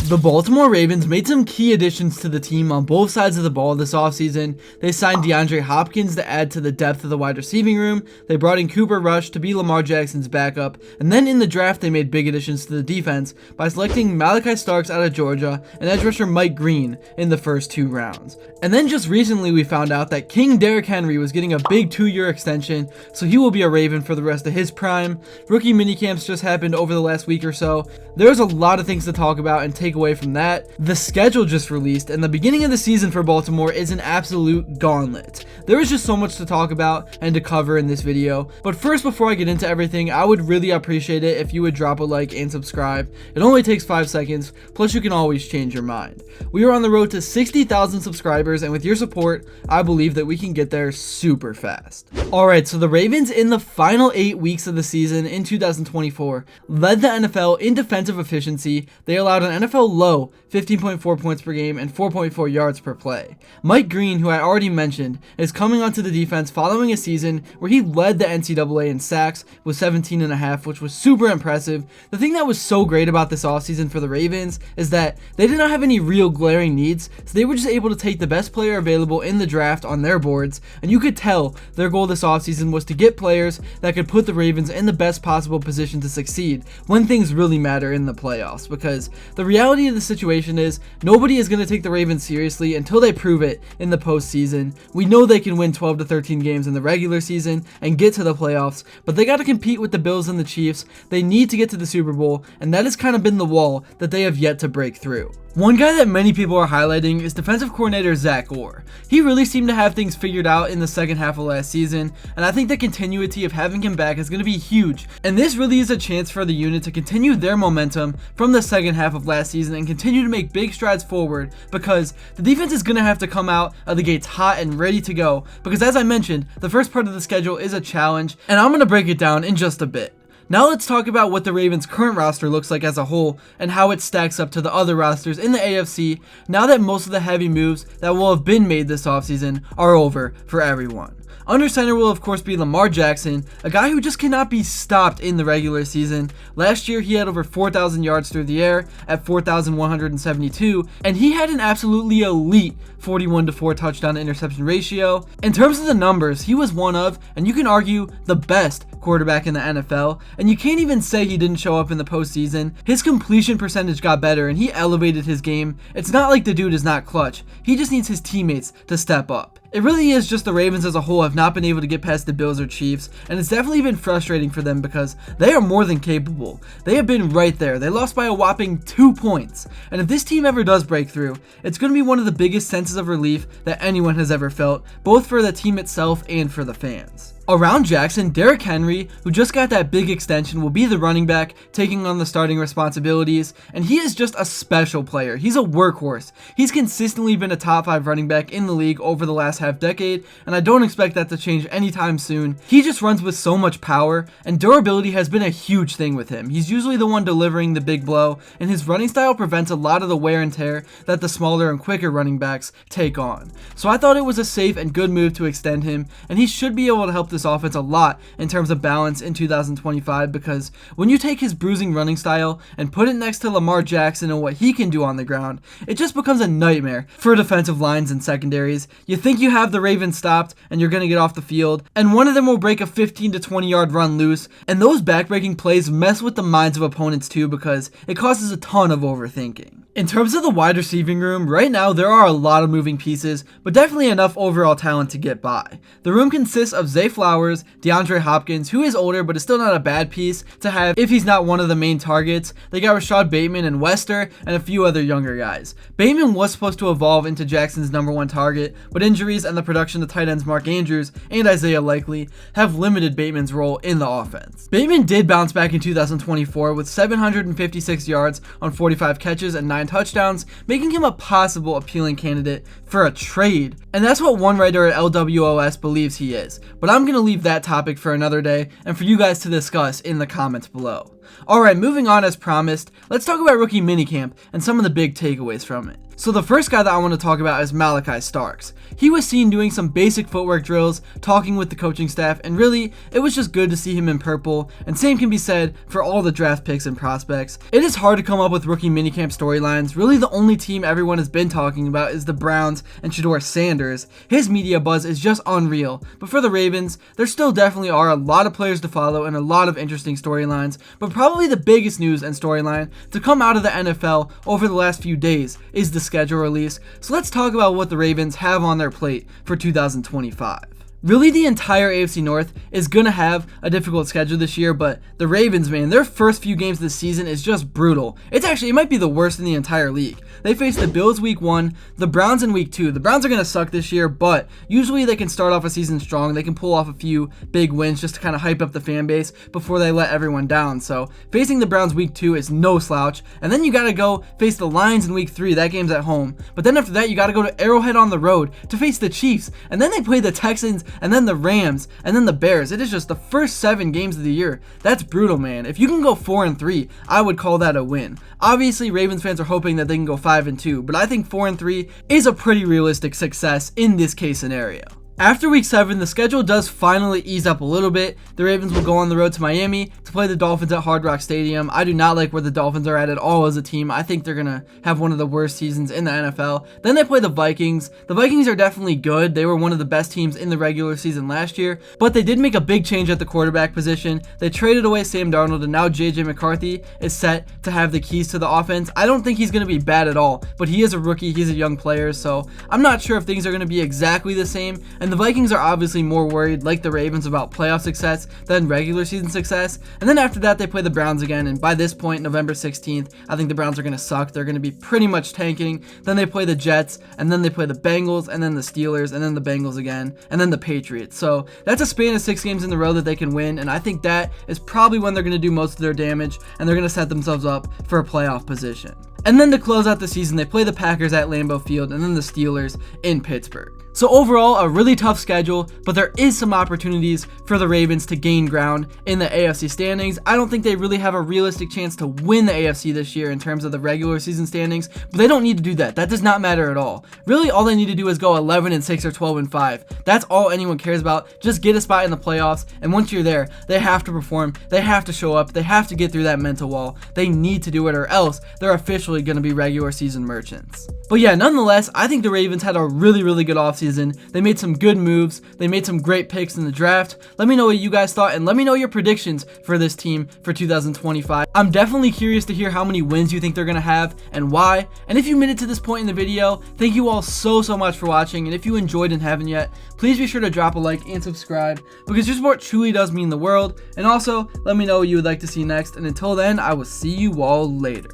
The Baltimore Ravens made some key additions to the team on both sides of the ball this offseason. They signed DeAndre Hopkins to add to the depth of the wide receiving room. They brought in Cooper Rush to be Lamar Jackson's backup. And then in the draft, they made big additions to the defense by selecting Malaki Starks out of Georgia and edge rusher Mike Green in the first 2 rounds. And then just recently, we found out that King Derrick Henry was getting a big 2-year extension, so he will be a Raven for the rest of his prime. Rookie minicamps just happened over the last week or so. There's a lot of things to talk about and take away from that. The schedule just released, and the beginning of the season for Baltimore is an absolute gauntlet. There is just so much to talk about and to cover in this video. But first, before I get into everything, I would really appreciate it if you would drop a like and subscribe. It only takes 5 seconds, plus you can always change your mind. We are on the road to 60,000 subscribers, and with your support, I believe that we can get there super fast. Alright, so the Ravens in the final 8 weeks of the season in 2024 led the NFL in defensive efficiency. They allowed an NFL low 15.4 points per game and 4.4 yards per play. Mike Green, who I already mentioned, is coming onto the defense following a season where he led the NCAA in sacks with 17.5, which was super impressive. The thing that was so great about this offseason for the Ravens is that they did not have any real glaring needs, so they were just able to take the best player available in the draft on their boards, and you could tell their goal this offseason was to get players that could put the Ravens in the best possible position to succeed when things really matter in the playoffs, because the reality of the situation is nobody is going to take the Ravens seriously until they prove it in the postseason. We know they can win 12 to 13 games in the regular season and get to the playoffs, but they got to compete with the Bills and the Chiefs. They need to get to the Super Bowl, and that has kind of been the wall that they have yet to break through. One guy that many people are highlighting is defensive coordinator Zach Orr. He really seemed to have things figured out in the second half of last season, and I think the continuity of having him back is going to be huge, and this really is a chance for the unit to continue their momentum from the second half of last season and continue to make big strides forward, because the defense is going to have to come out of the gates hot and ready to go, because as I mentioned, the first part of the schedule is a challenge, and I'm going to break it down in just a bit. Now let's talk about what the Ravens' current roster looks like as a whole and how it stacks up to the other rosters in the AFC now that most of the heavy moves that will have been made this offseason are over for everyone. Under center will of course be Lamar Jackson, a guy who just cannot be stopped in the regular season. Last year he had over 4,000 yards through the air at 4,172, and he had an absolutely elite 41-4 touchdown to interception ratio. In terms of the numbers, he was one of, and you can argue, the best quarterback in the NFL, and you can't even say he didn't show up in the postseason. His completion percentage got better and he elevated his game. It's not like the dude is not clutch, he just needs his teammates to step up. It really is just the Ravens as a whole have not been able to get past the Bills or Chiefs, and it's definitely been frustrating for them because they are more than capable. They have been right there. They lost by a whopping 2 points, and if this team ever does break through, it's going to be one of the biggest senses of relief that anyone has ever felt, both for the team itself and for the fans. Around Jackson, Derrick Henry, who just got that big extension, will be the running back, taking on the starting responsibilities, and he is just a special player. He's a workhorse. He's consistently been a top 5 running back in the league over the last half decade, and I don't expect that to change anytime soon. He just runs with so much power, and durability has been a huge thing with him. He's usually the one delivering the big blow, and his running style prevents a lot of the wear and tear that the smaller and quicker running backs take on. So I thought it was a safe and good move to extend him, and he should be able to help this offense a lot in terms of balance in 2025, because when you take his bruising running style and put it next to Lamar Jackson and what he can do on the ground, it just becomes a nightmare for defensive lines and secondaries. You think you have the Ravens stopped and you're going to get off the field, and one of them will break a 15 to 20 yard run loose, and those backbreaking plays mess with the minds of opponents too because it causes a ton of overthinking. In terms of the wide receiving room, right now there are a lot of moving pieces, but definitely enough overall talent to get by. The room consists of Zay Flowers, DeAndre Hopkins, who is older but is still not a bad piece to have if he's not one of the main targets. They got Rashad Bateman and Wester and a few other younger guys. Bateman was supposed to evolve into Jackson's #1 target, but injuries and the production of tight ends Mark Andrews and Isaiah Likely have limited Bateman's role in the offense. Bateman did bounce back in 2024 with 756 yards on 45 catches and 9 touchdowns, making him a possible appealing candidate for a trade. And that's what one writer at LWOS believes he is. But I'm going to leave that topic for another day and for you guys to discuss in the comments below. Alright, moving on as promised, let's talk about rookie minicamp and some of the big takeaways from it. So the first guy that I want to talk about is Malaki Starks. He was seen doing some basic footwork drills, talking with the coaching staff, and really, it was just good to see him in purple, and same can be said for all the draft picks and prospects. It is hard to come up with rookie minicamp storylines. Really, the only team everyone has been talking about is the Browns and Shedeur Sanders. His media buzz is just unreal, but for the Ravens, there still definitely are a lot of players to follow and a lot of interesting storylines, but probably the biggest news and storyline to come out of the NFL over the last few days is the schedule release. So let's talk about what the Ravens have on their plate for 2025. Really, the entire AFC North is going to have a difficult schedule this year, but the Ravens, man, their first few games this season is just brutal. It might be the worst in the entire league. They face the Bills week 1, the Browns in week 2. The Browns are going to suck this year, but usually they can start off a season strong. They can pull off a few big wins just to kind of hype up the fan base before they let everyone down. So facing the Browns week 2 is no slouch. And then you got to go face the Lions in week 3. That game's at home. But then after that, you got to go to Arrowhead on the road to face the Chiefs. And then they play the Texans, and then the Rams, and then the Bears. It is just the first 7 games of the year. That's brutal, man. If you can go 4-3, I would call that a win. Obviously, Ravens fans are hoping that they can go 5-2, but I think 4-3 is a pretty realistic success in this case scenario. After week 7, the schedule does finally ease up a little bit. The Ravens will go on the road to Miami to play the Dolphins at Hard Rock Stadium. I do not like where the Dolphins are at all as a team. I think they're going to have one of the worst seasons in the NFL. Then they play the Vikings. The Vikings are definitely good. They were one of the best teams in the regular season last year, but they did make a big change at the quarterback position. They traded away Sam Darnold, and now JJ McCarthy is set to have the keys to the offense. I don't think he's going to be bad at all, but he is a rookie. He's a young player, so I'm not sure if things are going to be exactly the same. And the Vikings are obviously more worried, like the Ravens, about playoff success than regular season success. And then after that, they play the Browns again. And by this point, November 16th, I think the Browns are going to suck. They're going to be pretty much tanking. Then they play the Jets, and then they play the Bengals, and then the Steelers, and then the Bengals again, and then the Patriots. So that's a span of 6 games in a row that they can win. And I think that is probably when they're going to do most of their damage, and they're going to set themselves up for a playoff position. And then to close out the season, they play the Packers at Lambeau Field, and then the Steelers in Pittsburgh. So overall, a really tough schedule, but there is some opportunities for the Ravens to gain ground in the AFC standings. I don't think they really have a realistic chance to win the AFC this year in terms of the regular season standings, but they don't need to do that. That does not matter at all. Really, all they need to do is go 11-6 or 12-5. That's all anyone cares about. Just get a spot in the playoffs, and once you're there, they have to perform. They have to show up. They have to get through that mental wall. They need to do it, or else they're officially going to be regular season merchants. But yeah, nonetheless, I think the Ravens had a really, really good offseason. They made some good moves. They made some great picks in the draft. Let me know what you guys thought, and let me know your predictions for this team for 2025. I'm definitely curious to hear how many wins you think they're going to have and why. And if you made it to this point in the video, thank you all so much for watching. And if you enjoyed and haven't yet, please be sure to drop a like and subscribe, because your support truly does mean the world. And also, let me know what you would like to see next. And until then, I will see you all later.